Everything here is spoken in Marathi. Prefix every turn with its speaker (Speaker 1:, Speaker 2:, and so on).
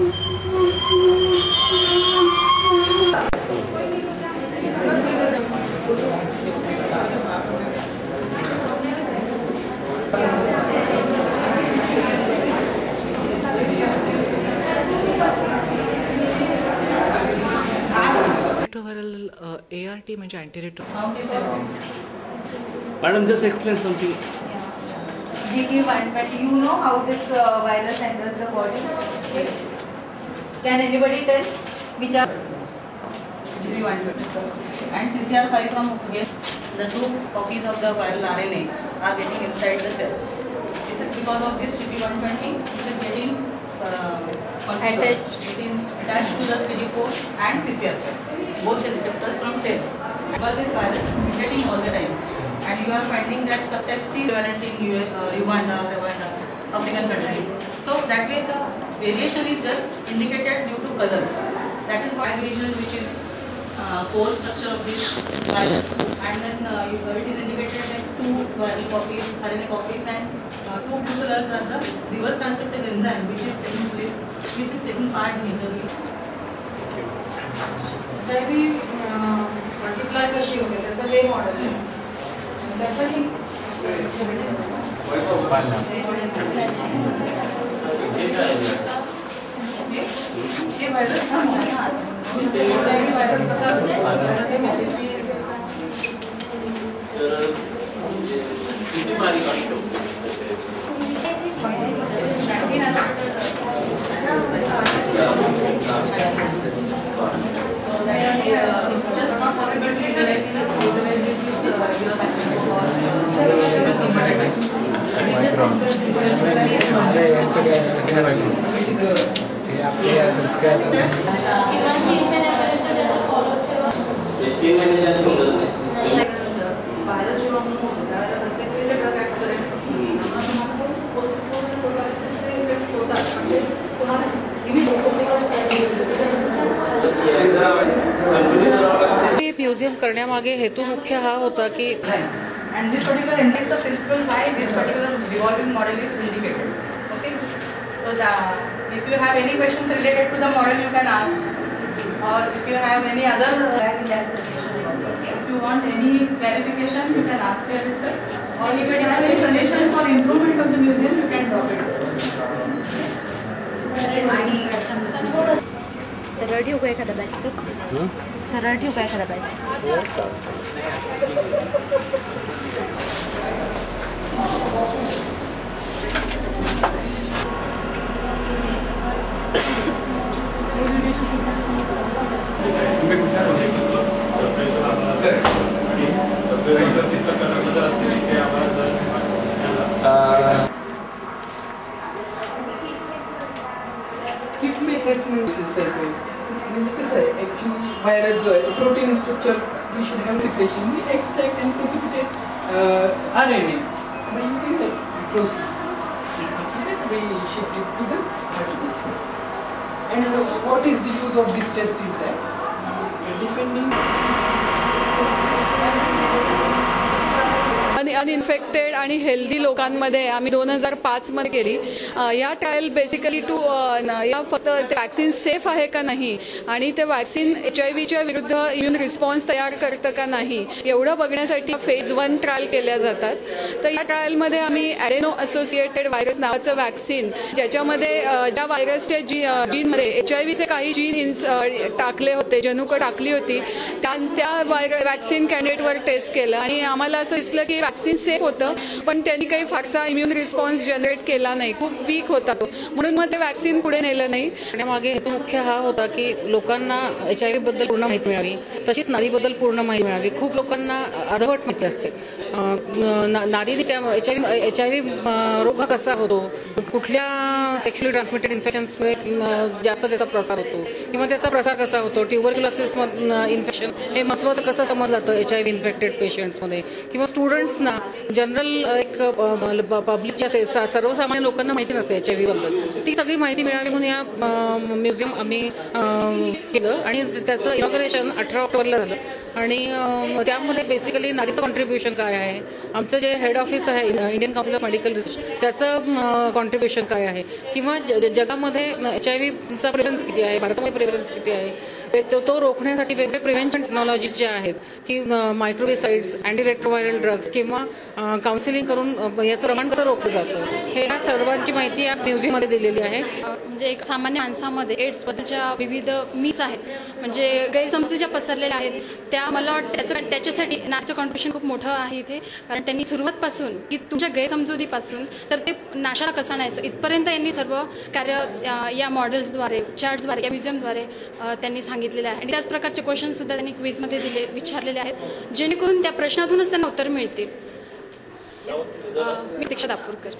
Speaker 1: Retroviral ART म्हणजे antiretroviral.
Speaker 2: Madam, just explain something.
Speaker 3: GP1, but you know how this virus enters the body? Can anybody tell which are
Speaker 4: GP1 and CCR5 from here? The two copies of the viral RNA are getting inside the cell. This is because of this GP120, which is getting attached. It is attached to the CD4 and CCR5, both the receptors from cells. Because this virus is mutating all the time, and you are finding that subtype C prevalent in Uganda, African countries. So that way the variation is just indicated due to colors. That is why region which is core structure of this virus, and then it is indicated that two viral copies, RNA copies, and two colors are the reverse transcriptase enzyme which is taking place, which is taking part majorly.
Speaker 5: HIV multiply कशी होते त्याचं हे मॉडेल आहे त्यासाठी हे व्हायरस कसा
Speaker 4: Just not possible to direct the
Speaker 1: museum करण्यामागे हेतू मुख्य हा होता की
Speaker 4: and this particular is the principle why this particular revolving model is indicated. Okay, so if you have any questions related to the model, you can ask, or if you have any other if you want any clarification, you can ask here itself, or if you have any suggestions for improvement of the museum, you can drop it.
Speaker 6: सरळ ठेवू का एखादा बॅच सर सरळ ठेवू का एखादा बॅच
Speaker 5: किट मेथड्स म्हणजे कसं आहे ॲक्च्युली व्हायरस जो आहे protein structure we should have secretion we extract and precipitate RNA by using the process. Then we shift it to the RTPC. And what is the use of this test is that depending
Speaker 7: uninfected आणि हेल्दी लोकांमध्ये आम्ही 2005 मध्ये केली. या ट्रायल बेसिकली या फक्त ते वॅक्सिन सेफ आहे का नाही आणि ते वॅक्सिन HIV विरुद्ध इम्युन रिस्पॉन्स तयार करतं का नाही एवढं बघण्यासाठी फेज 1 ट्रायल केल्या जातात. तर या ट्रायलमध्ये आम्ही ॲडेनो असोसिएटेड व्हायरस नावाचं वॅक्सिन ज्याच्यामध्ये ज्या व्हायरसच्या जीनमध्ये HIVचे काही जीन टाकले होते जनुकं टाकली होती त्या वॅक्सिन कॅन्डिडेटवर टेस्ट केलं आणि आम्हाला असं दिसलं की वॅक्सिन सेफ होतं पण त्यांनी काही फारसा इम्युन रिस्पॉन्स जनरेट केला नाही खूप वीक होता तो म्हणून मग ते वॅक्सिन पुढे नेलं नाही.
Speaker 1: त्यामागे हेतू मुख्य हा होता की लोकांना HIV बद्दल पूर्ण माहिती मिळावी तशीच नारीबद्दल पूर्ण माहिती मिळावी. खूप लोकांना अर्धवट माहिती असते नारीने त्या HIV रोग हा कसा होतो कुठल्या सेक्शुअली ट्रान्समिटेड इन्फेक्शन्समुळे जास्त त्याचा प्रसार होतो किंवा त्याचा प्रसार कसा होतो ट्युबरक्युलोसिस इन्फेक्शन हे महत्त्वाचं कसं समजलं जातं HIV इन्फेक्टेड पेशंट्समध्ये किंवा स्टुडंट्सना जनरल एक पब्लिक जे असते सर्वसामान्य लोकांना माहिती नसते HIV बद्दल, ती सगळी माहिती मिळावी म्हणून या म्युझियम आम्ही केलं आणि त्याचं इनॉग्रेशन 18 ऑक्टोबरला झालं. आणि त्यामध्ये बेसिकली नारीचं कॉन्ट्रीब्युशन काय आहे, आमचं जे हेड ऑफिस आहे Indian council of medical research त्याचं कॉन्ट्रीब्युशन काय आहे, किंवा जगामध्ये HIVचा प्रिव्हलन्स किती आहे, भारतामध्ये प्रिव्हलन्स किती आहे, तो रोखण्यासाठी वेगवेगळे प्रिव्हेन्शन टेक्नॉलॉजीज ज्या आहेत की मायक्रोवेसाइड्स, अँटीरेट्रोव्हायरल ड्रग्स किंवा काउन्सिलिंग करून याचं प्रमाण कसं रोखलं जातं, हे ह्या सर्वांची माहिती या म्युझियममध्ये दिलेली आहे.
Speaker 6: म्हणजे एक सामान्य माणसामध्ये एड्सबद्दलच्या विविध मिस आहेत, म्हणजे गैरसमजुती ज्या पसरलेल्या आहेत त्या, मला वाटतं त्याच्यासाठी नारीचं कॉन्ट्रिब्युशन खूप मोठं आहे इथे. कारण त्यांनी सुरुवातपासून की तुमच्या गैरसमजुतीपासून तर ते नाशाला कसं आणायचं इथपर्यंत यांनी सर्व कार्य या मॉडेल्सद्वारे, चार्ट्सद्वारे, या म्युझियमद्वारे त्यांनी सांगितलेले आहे. आणि त्याच प्रकारचे क्वेश्चनसुद्धा त्यांनी क्विजमध्ये विचारलेले आहेत, जेणेकरून त्या प्रश्नातूनच त्यांना उत्तर मिळतील. मी दीक्षा दापूरकर.